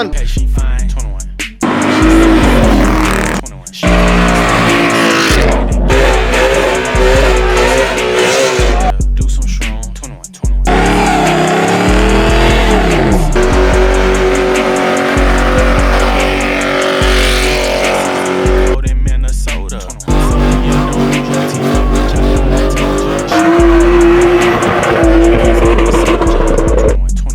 21. Okay, she fine. 21. 21. Do some strong. 21. 21. Out in Minnesota. 21.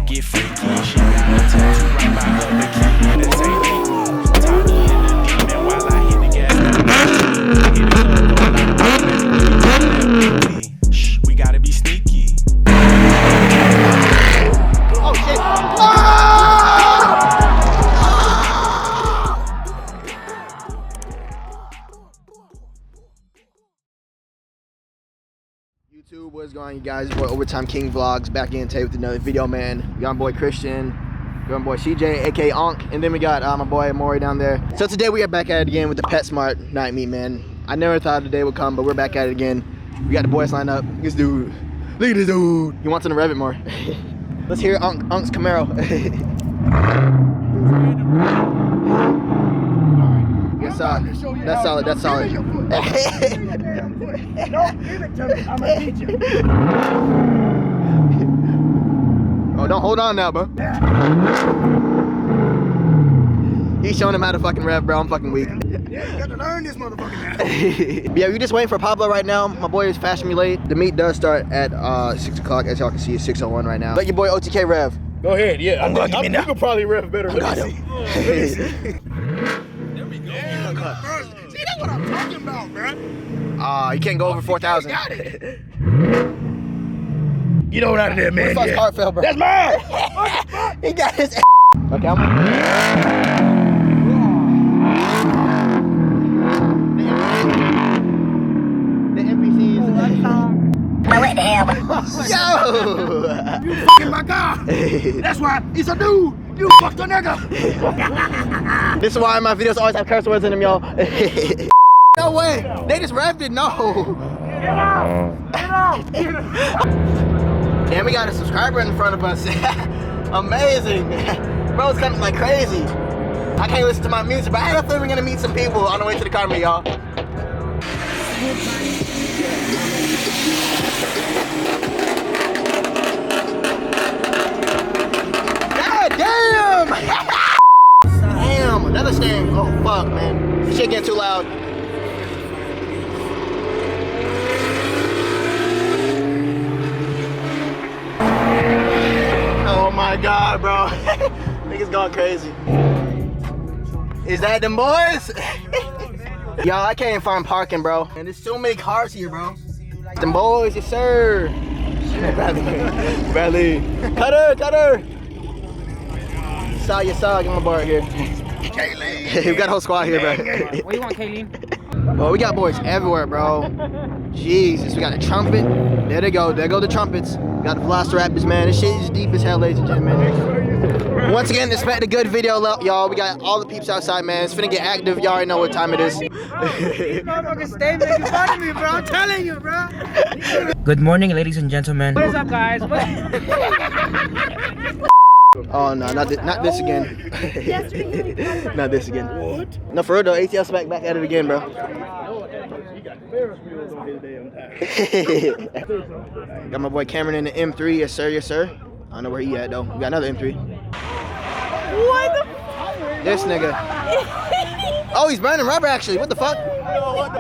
Get freaky. She got a tattoo right by her bikini. That's 18. Top me in the demon while I hit the gas. Hit the club, shh, we gotta be sneaky. Oh shit. YouTube, what's going on, you guys? It's boy Overtime King Vlogs back in today with another video, man. We got my boy Christian, we got my boy CJ, aka Onk, and then we got my boy Maury down there. So today we are back at it again with the PetSmart night meet, man. I never thought the day would come, but we're back at it again. We got the boys lined up. This dude, look at this dude. He wants him to rev it more. Let's hear Onk's Camaro. That's solid. That's solid. That's solid. No, give it to me. I'm gonna teach you. Oh, don't hold on now, bro. He's showing him how to fucking rev, bro. I'm fucking weak. Yeah, you got to learn this motherfucker now. Yeah, we're just waiting for Pablo right now. My boy is flashing me late. The meet does start at 6 o'clock. As y'all can see, it's 6:01 right now. Let your boy OTK rev. Go ahead, yeah. I'm gonna give me now. You could probably rev better. I got him. There we go. Yeah, see, that's what I'm talking about, bro. You can't go over 4,000. Got it. Get on out of there, man. What the fuck's car fell, bro? That's mine. He got his ass. Okay, I'm the NPCs. What the hell? Yo! You fucking my car. That's why he's a dude. You fucked a nigga. This is why my videos always have curse words in them, y'all. No way! They just revved it, no! Get out! Get out! Get out! Damn, we got a subscriber in front of us. Amazing! Bro's coming like crazy. I can't listen to my music, but I have a feeling we're gonna meet some people on the way to the car meet, y'all. God damn! Damn, another stand. Oh fuck, man. This shit getting too loud. Oh my god, bro. Niggas going crazy. Is that them boys? Y'all, I can't find parking, bro. And there's so many cars here, bro. Them boys, yes sir. Bradley. Cutter. Yes, sir. Get my bar here. Kayleen. We got a whole squad here, bro. What do you want, Kayleen? Well, we got boys everywhere, bro. Jesus, we got a trumpet. There they go. There go the trumpets. We got the Velociraptors, man. This shit is deep as hell, ladies and gentlemen. Once again, expect a good video, y'all. We got all the peeps outside, man. It's finna get active. Y'all already know what time it is. Motherfucker, stay making fun of me, bro. I'm telling you, bro. Good morning, ladies and gentlemen. What is up, guys? Oh no, not this again. Not this again. No, for real though, ATL's back at it again, bro. Got my boy Cameron in the M3, yes sir, yes sir. I don't know where he at though. We got another M3. What the This nigga. Oh, he's burning rubber actually. What the fuck?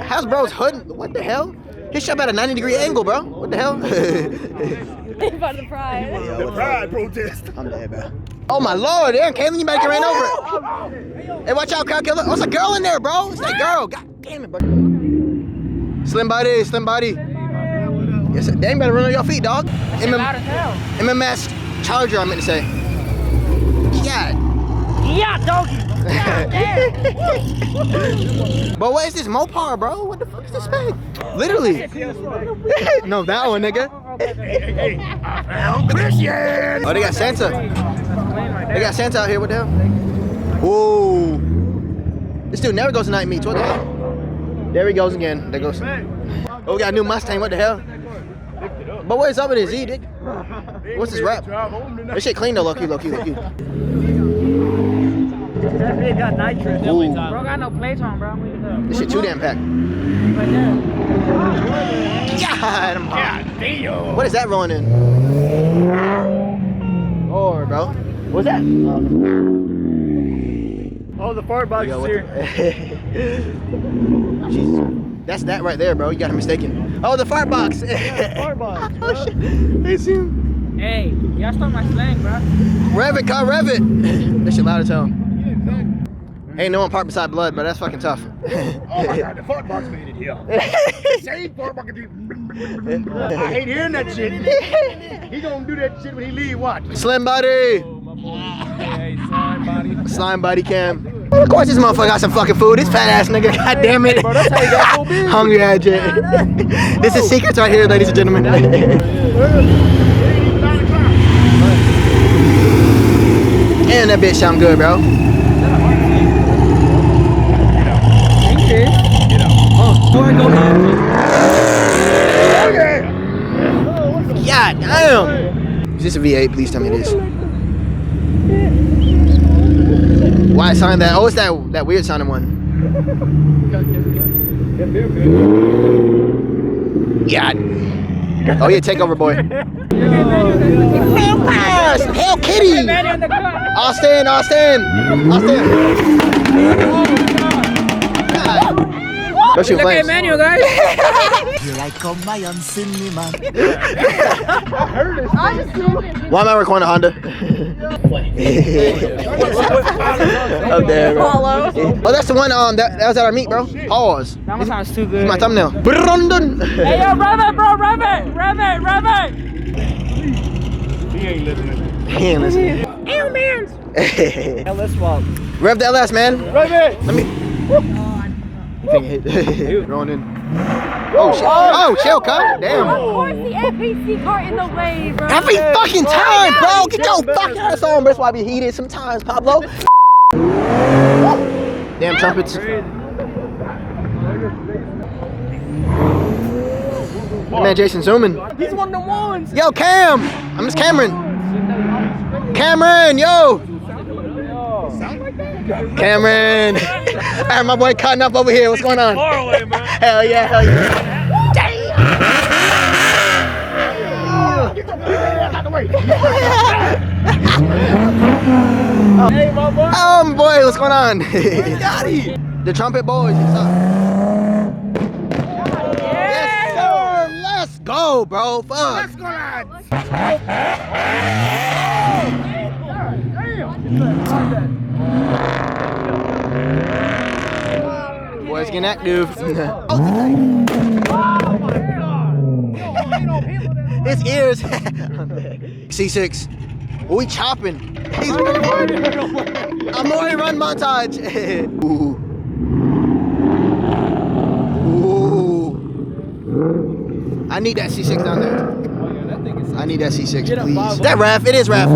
How's bro's hood? What the hell? He shot at a 90-degree angle, bro. What the hell? About the pride. The pride protest. I'm dead, bro. Oh my lord, Aaron Kaylin, you better get ran over. Hey, watch out, crowd killer. Oh, it's a girl in there, bro. It's that girl. God damn it, bro. Slim body. Yes, sir. They ain't better run on your feet, dog. MMS Charger, I meant to say. Yeah. Yeah, doggy. But what is this Mopar, bro? What the fuck is this spec? Literally. No, that one, nigga. Hey, I found Christian. Oh, they got Santa. They got Santa out here. What the hell? Whoa. This dude never goes to night meets. What the hell? There he goes again. There goes. Oh, we got a new Mustang. What the hell? But what is up with his Z, dude? What's his rap? This shit clean though, low key. That bitch got nitrous. Ooh. Bro, got no plates on, bro. This shit too damn packed. Right there. God, I'm hot. Damn. What is that rolling in? Lord, bro. What's that? Oh, the fart box Yo, is here. Jesus. That's that right there, bro. You got it mistaken. Oh, the fart box. Fart box. Oh, shit. They see him. Hey, y'all stole my slang, bro. Rev it, car, rev it. That shit loud as hell. Ain't no one parked beside blood, but that's fucking tough. Oh my God, the fart box made it here. Same fart box. I hate hearing that shit. He gonna do that shit when he leave. Watch. Slim body. Hey, slime body. Slime body cam. Of course this motherfucker got some fucking food. This fat ass nigga, god damn it. Bro, that's how you got full beard. Hungry ass shit. This is secrets right here, ladies and gentlemen. Damn, that bitch sound good, bro. God damn. Is this a V8? Please tell me it is. Why sign that? Oh, it's that weird sounding one. Yeah. Oh yeah, Takeover boy. Vampires! Hell Kitty! Austin! God. Go shoot Look flames. at Emmanuel, guys. Why am I recording a Honda? Up there, bro. Oh, that's the one. That was at our meet, bro. Pause. That one sounds too good. It's my thumbnail. Brandon. Hey, yo, rev it, bro, rev it. He ain't listening. He ain't listening. Ew, man. Let's walk. Rev the LS, man. Right there. Let me. Rolling in. Oh shit! Oh, chill, cut. Damn. Of course the FPC car in the way, bro. Every fucking time, bro. Get your fucking ass on, bro. That's why I be heated sometimes, Pablo. Damn trumpets. Man, Jason zooming. He's one of the ones. Yo, Cam. I'm just Cameron. Cameron, yo. Cameron. I heard my boy cutting up over here. What's going on? Far away, man. Hell yeah, hell yeah. Hey, my boy. Oh boy, what's going on? The trumpet boys. What's up? Yes, sir. Let's go, bro. Fuck. Let's go, lads. Boys getting active. His ears. C6. We chopping. He's I'm already run montage. Ooh. Ooh. I need that C6 down there. I need that C6, please. Is that Raf? It is Raf.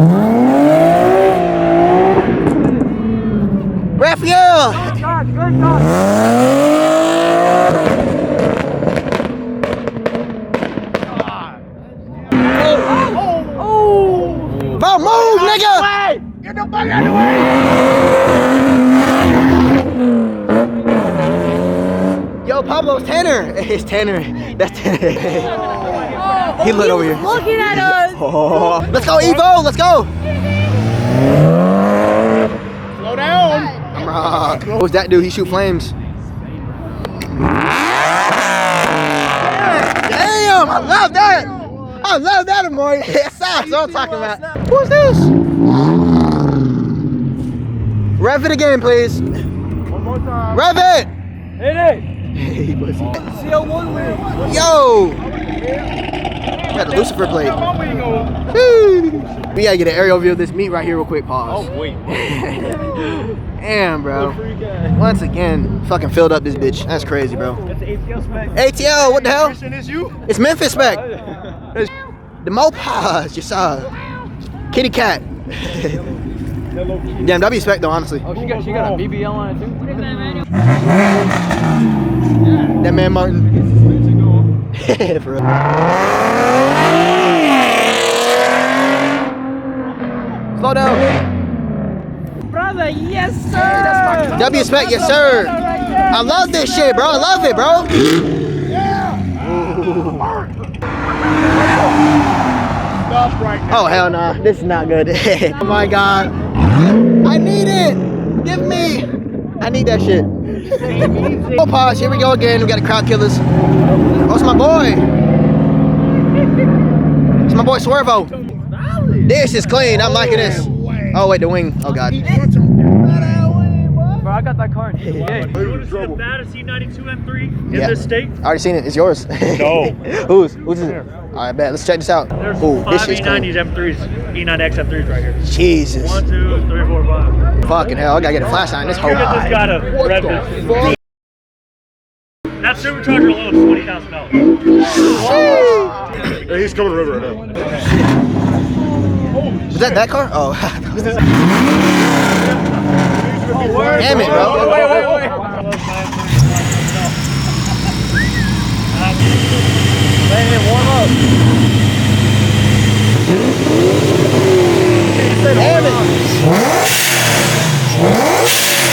Raphael! Good God. Bro, move, nigga! Get the fuck out of the way. Yo, Pablo's Tanner. It's Tanner. That's Tanner. He lit over here. Looking at us. Oh. Let's go, Evo. Let's go. Slow down. What's that dude? He shoot flames. Damn, I love that. I love that, Amore. That's what I'm talking about. Who's this? Rev it again, please. One more time. Rev it. Hit it. Hey, pussy. CO1 wing. Yo. Got the Lucifer plate. My wing over. We gotta get an aerial view of this meet right here real quick. Pause. Oh, wait. Damn, bro. Once again, fucking filled up this bitch. That's crazy, bro. That's the ATL spec. ATL, what the hell? Christian, is you? It's Memphis spec. The Mopaz, you saw. Kitty cat. Damn, that'd be spec though, honestly. Oh, she got a BBL on it too. That man Martin. For real. Slow down. Brother. like, yes, sir. W spec, yes, sir. I love this shit, bro. I love it, bro. Stop right now. Oh, hell no. This is not good. Oh, my God. I need it. Give me. I need that shit. Oh, pause. Here we go again. We got the crowd killers. Oh, it's my boy. It's my boy Swervo. This is clean. I'm liking this. Oh, wait, the wing. Oh, God. Bro, I got that car in GTA. This is the baddest E92 M3 in Yeah. this state. I already seen it. It's yours. No. Who's is it? All right, bet. Let's check this out. There's Ooh, this 5 shit's clean. E90s M3s, E9X M3s right here. Jesus. 1, 2, 3, 4, 5. Fucking hell. I gotta get a flashlight on this whole. Look at this guy to rev this. That supercharger alone is $20,000. Hey, he's coming to the river right now. Was that car? Oh. Damn it, bro. Wait. Let it warm up. Damn it.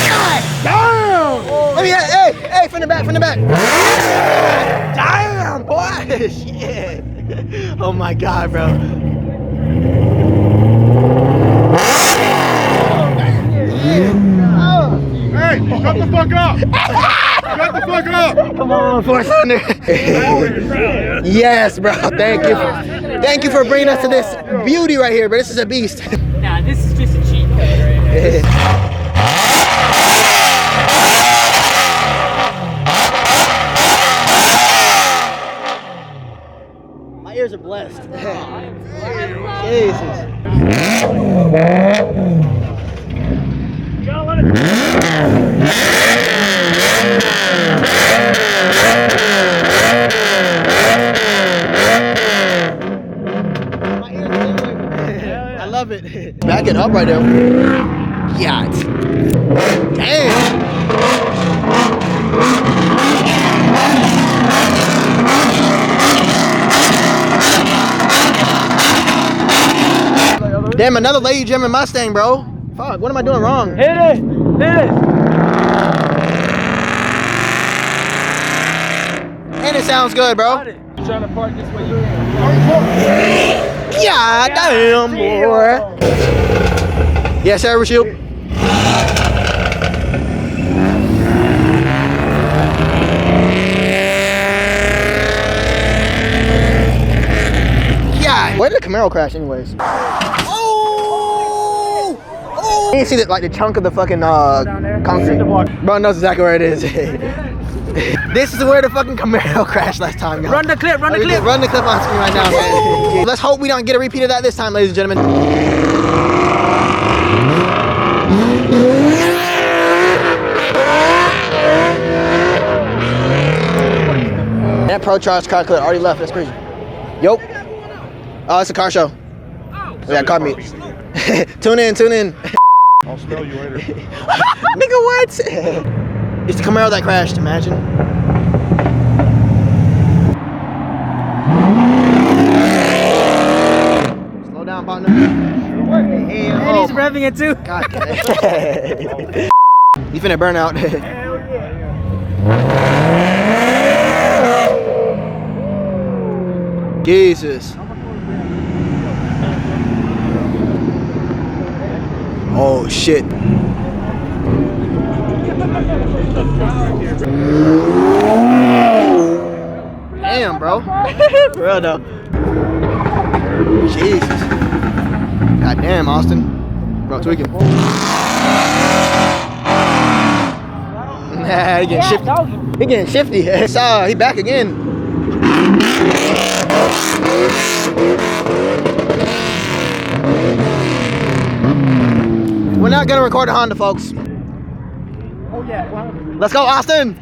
God damn. Let me, hey, from the back. Damn, boy. Shit. Oh my God, bro. Hey, shut the fuck up! Shut the fuck up! Come on, Force Thunder. Yes, bro. Thank you. Thank you for bringing us to this beauty right here, bro. This is a beast. Nah, this is just a cheat code right here. My ears are blessed. Jesus. I love it. Back it up right there. Yacht. Damn. Damn, another lady jamming Mustang, bro. Fuck, what am I doing wrong? Hit it. And it sounds good, bro. Trying to park this way. Yeah, damn, boy. Yes, sir, Rashiel. Yeah. Where did the Camaro crash, anyways? Oh! You can see the, like the chunk of the fucking concrete. Bro knows exactly where it is. This is where the fucking Camaro crashed last time, y'all. Run the clip. Run the clip on screen right now, man. Let's hope we don't get a repeat of that this time, ladies and gentlemen. That Pro Charge car clip already left. That's crazy. Yup. Oh, it's a car show. We got car meet. Tune in. I'll smell you later. Nigga, what? It's the Camaro that crashed, imagine. Slow down, partner. And he's revving it too. God damn. You finna burn out. Jesus. Oh shit. Damn, bro. For real though. Jesus. God damn, Austin. Bro, tweaking. Nah, he getting shifty. He getting shifty. He back again. We're not gonna record a Honda, folks. Oh yeah. Let's go, Austin.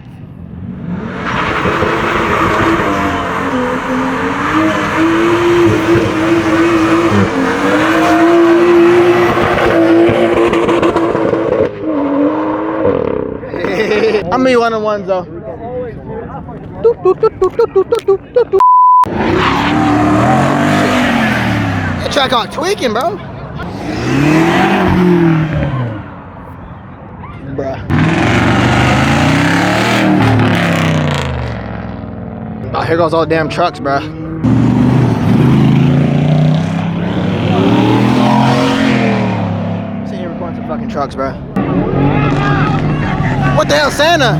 I'm me one-on-ones though. That track on tweaking, bro. Here goes all the damn trucks, bro. Sitting here recording some fucking trucks, bro. What the hell, Santa?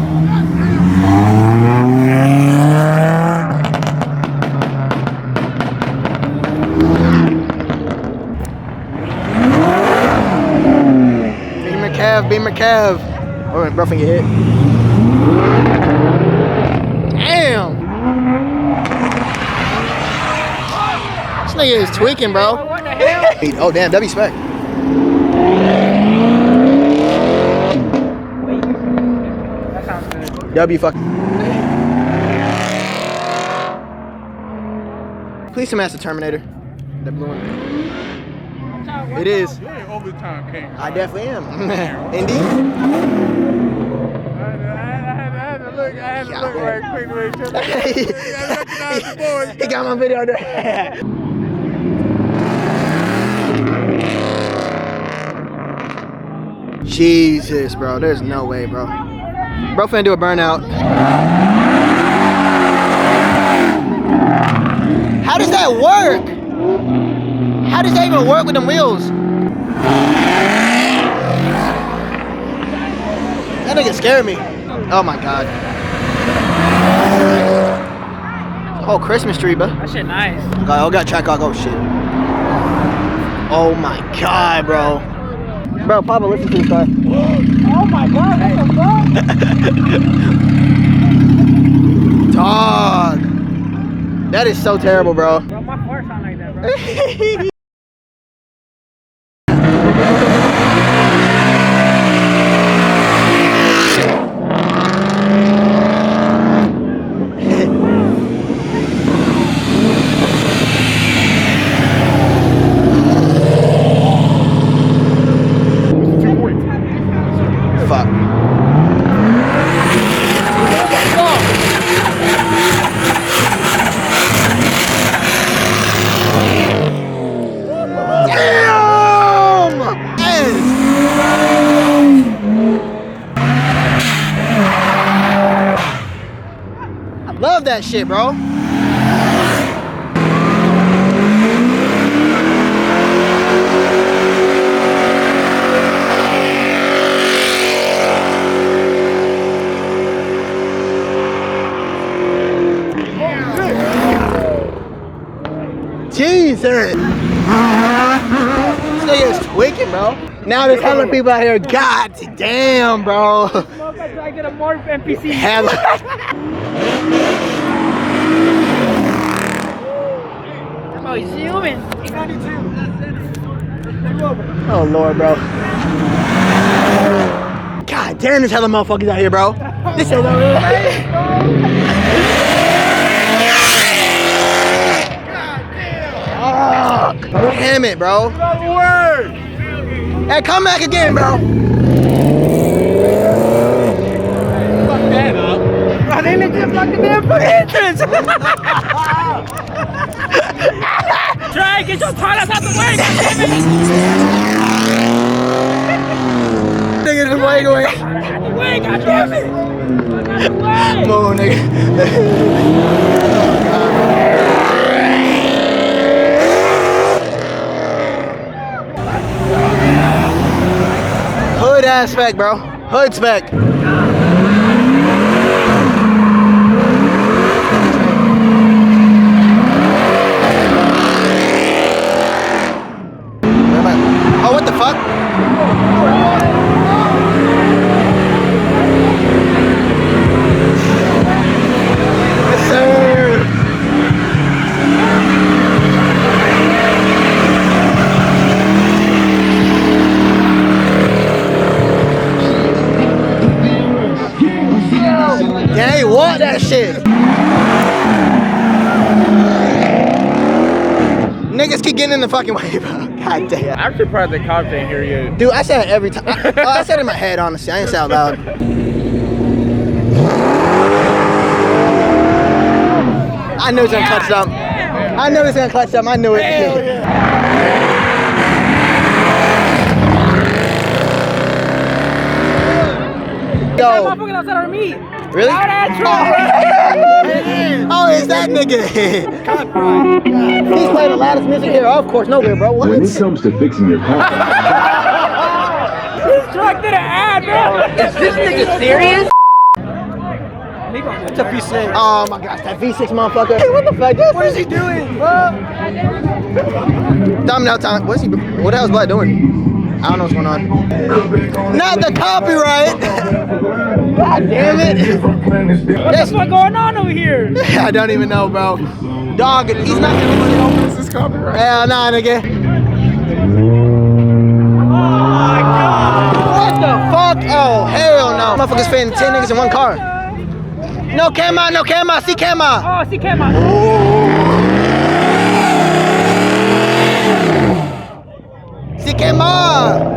Beamer Cav. Oh, and bro, finna get hit. Damn. This nigga is tweaking, bro. What the hell? Oh, damn, W spec. That sounds good. W fuck. Please smash the Terminator. That blue one. It is. You're an overtime king. I definitely am. Indy. I had to look right quick. He got my video there. Jesus, bro. There's no way, bro. Bro finna do a burnout. How does that work? How does that even work with them wheels? That nigga scared me. Oh my god. Oh, Christmas tree, bro. That shit nice. Oh, got track off. Oh shit. Oh my god, bro. Bro, Papa, listen to this car. Oh my god, what the fuck? Dog. That is so terrible, bro. Bro, my car sound like that, bro. Fuck. Damn! I love that shit, bro. Jesus! This nigga is tweaking, bro. Now there's hella people out here. God damn, bro. I get a more NPC. Hella. Oh, he's zooming. Oh Lord, bro. God damn, there's hella motherfuckers out here, bro. This ain't no real thing. Damn it, bro. Hey, come back again, bro. Fuck that up. Bro, they legit blocked the damn entrance. Try and get your toilets out the way, goddammit. Nigga, just way away. Out the way, goddammit. Out the way. Come on, nigga. Hood ass spec, bro. Hood spec. Oh, what the fuck? Yes, sir. Yeah, you want that shit. Niggas keep getting in the fucking way, bro. God damn. I'm surprised the cops ain't here yet. Dude, I said it every time. I said it in my head, honestly. I ain't say it out loud. I knew it was gonna clutch something. I knew it was gonna clutch something. I knew it. Hell yeah. Yo. Motherfucker outside our meat. Really? Oh, it's that nigga. He's playing the loudest music here. Of course, nowhere, bro. What? When it comes to fixing your car, He's drunk to the ad, bro. Is this nigga serious? It's a V6. Oh my gosh, that V6 motherfucker. Hey, what the fuck? What is he doing? Time now, time. What the hell is Black doing? I don't know what's going on. Not the copyright. God damn it. What's going on over here? I don't even know, bro. Dog, he's not gonna put it over. This is copyright. Hell nah, nigga. What the fuck? Oh, hell no. Motherfuckers spending 10 niggas in one car. No camera, no camera, see camera. Oh, see camera. See camera.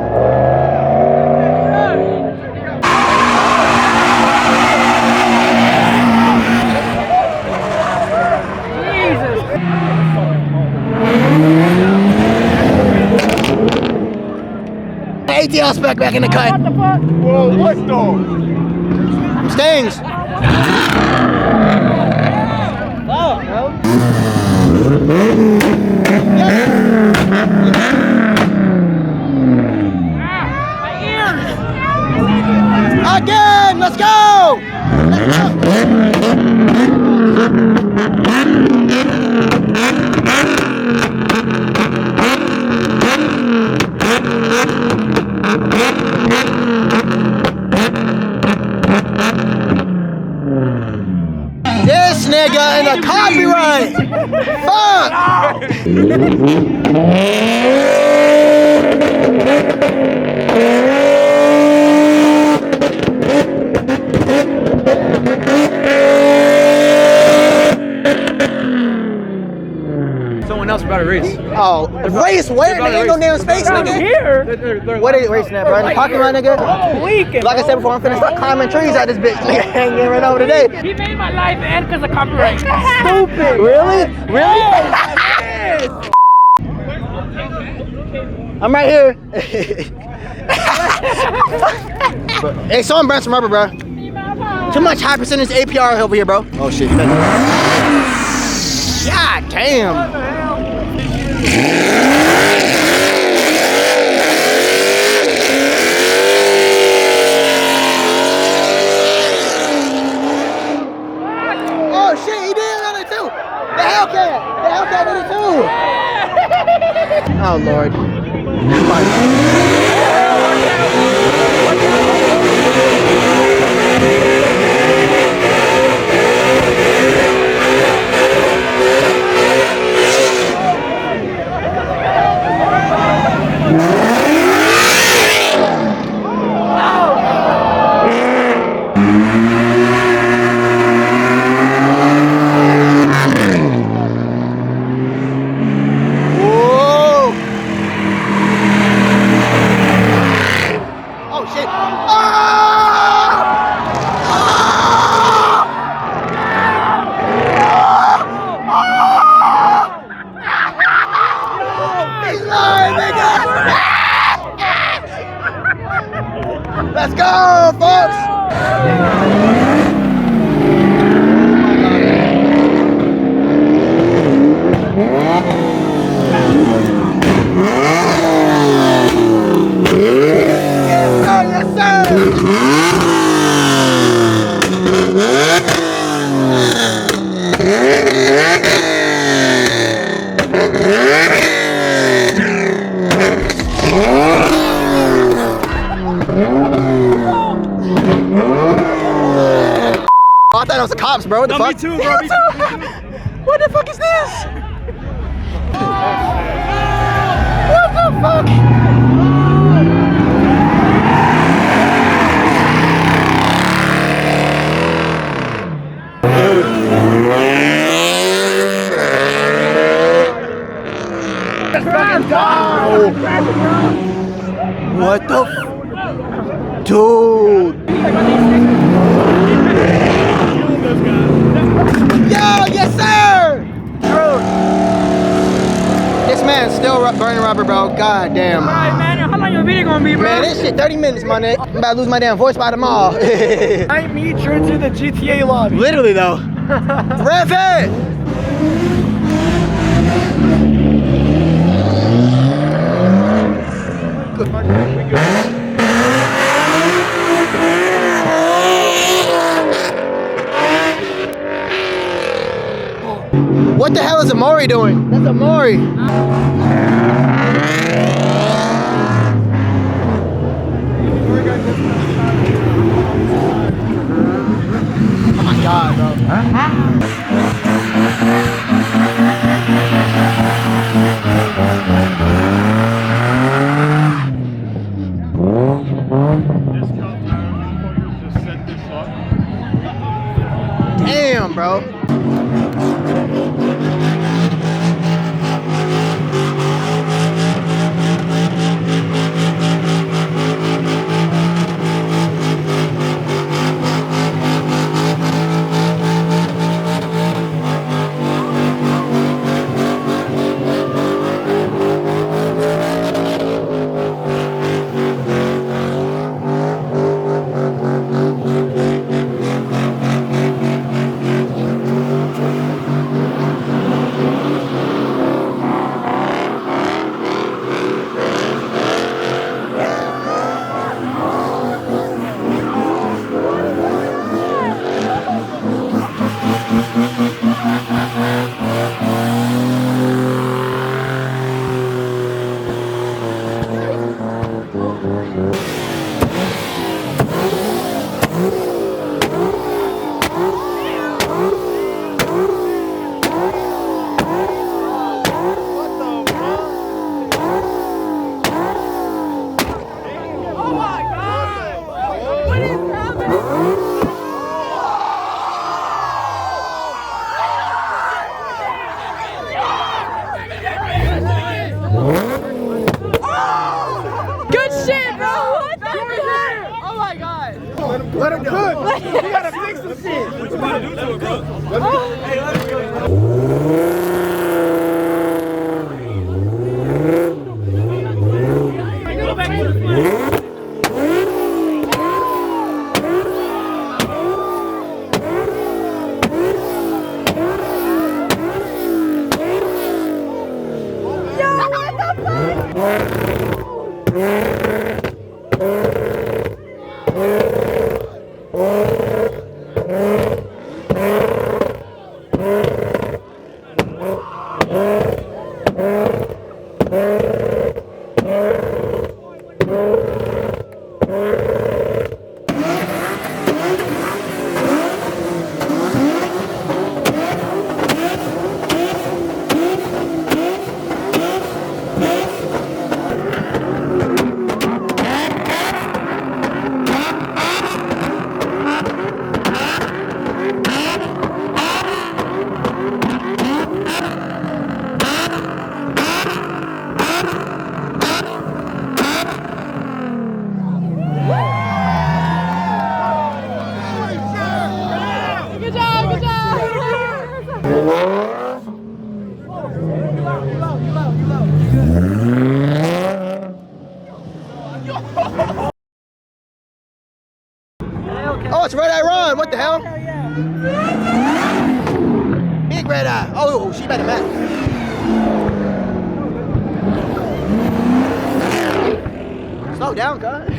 ATL spec back in the cut. What the fuck? Whoa, what the? Stings. Again, let's go! This nigga in the copyright! Fuck! Someone else about to race. Oh, race where? Nigga, ain't no damn space, nigga. Here? What are you racing at, bro? In the parking lot, nigga? Weekend. Like I said before, I'm finna start climbing trees out this bitch. Nigga, hanging right over today. He made my life end because of copyright. Stupid. Really? Really? I'm right here. Hey, someone burn some rubber, bro. Too much high percentage APR over here, bro. Oh shit. God damn. Oh shit, he did run it too. The Hellcat did it too. Oh Lord. Let's go, folks! Yes, sir! Oh, I thought it was the cops, bro. What the fuck? Me too, bro. Me too. What the fuck is this? What the fuck? What the dude? Yo, yes sir! This man's still burning rubber, bro. God damn. Alright, man. How long long your video gonna be, bro? Man, this shit 30 minutes, my nigga. I'm about to lose my damn voice by tomorrow. I meet you into the GTA lobby. Literally though. Rev it! What the hell is Amari doing? That's Amari. Oh my God, bro. Damn, bro. Good shit, bro. What the fuck? Oh my God. Let him cook. We gotta fix some shit. What you about to do to it, bro? Go back to the front. Good job, good job. Oh, it's Red Eye Ron. What the hell? Big Red Eye. Oh, she better match. Slow down, cuz.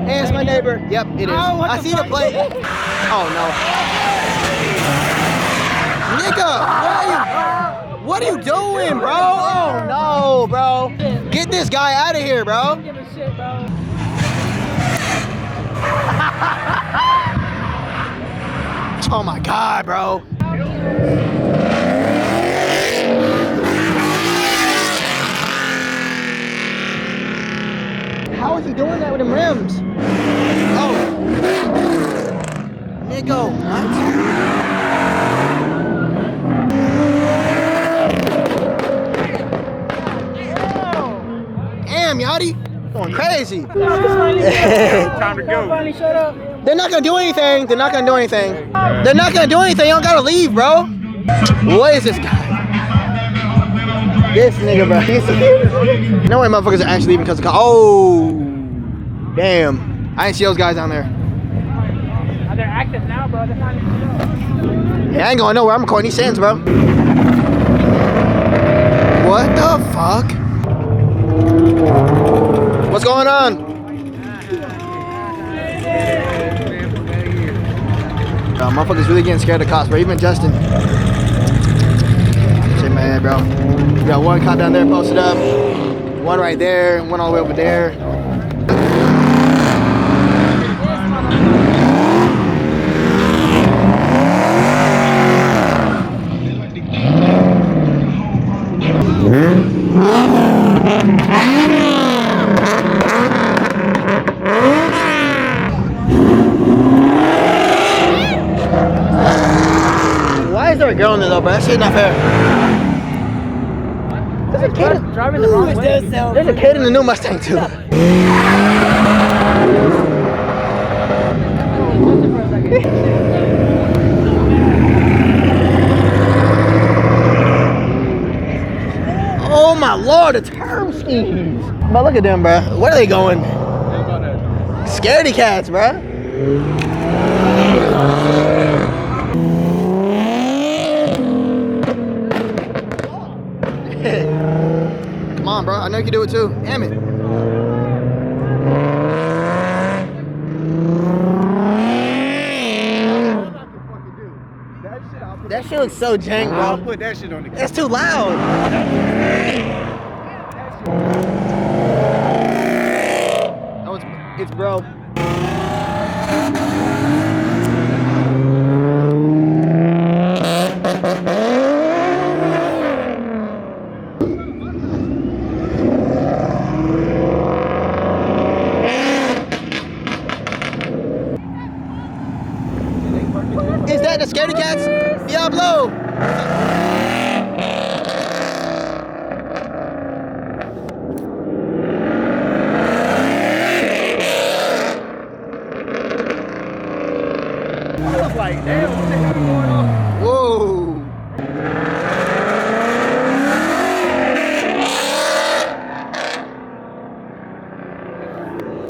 Hey, it's my neighbor. Yep, it is. Oh, what I the see the fuck? plate. Oh no. Nigga, what are you doing, bro? Oh no, bro. Get this guy out of here, bro. Give a shit, bro. Oh my God, bro. How is he doing that with them rims? Oh. Nigga, what? Damn, Yachty. Going crazy. Time to go. Finally, shut up. They're not gonna do anything. They're not gonna do anything. They're not gonna do anything. You don't gotta leave, bro. What is this guy? This nigga, bro. You know what motherfuckers are actually leaving because of oh, damn. I didn't see those guys down there. They're active now, bro. They're not even Yeah, I ain't going nowhere. I'm recording these sands, bro. What the fuck? What's going on? Motherfuckers really getting scared of cops, bro. Even Justin. Shit, man, bro. We got one cop down there posted up, one right there, one all the way over there. Why is there a girl in there though, bro? That shit's not fair. There's a kid. driving the wrong way. There's a kid in the new Mustang too. Oh my lord, the term schemes. But look at them, bro. Where are they going? Scaredy cats, bro. Come on, bro. I know you can do it too. Damn it. That shit looks so jank, bro. I'll put that shit on the That's too loud. Oh, it's bro. Is that the scaredy cats? Diablo! I was like, damn, what the hell is going on? Whoa!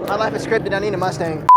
My life is scripted. I need a Mustang.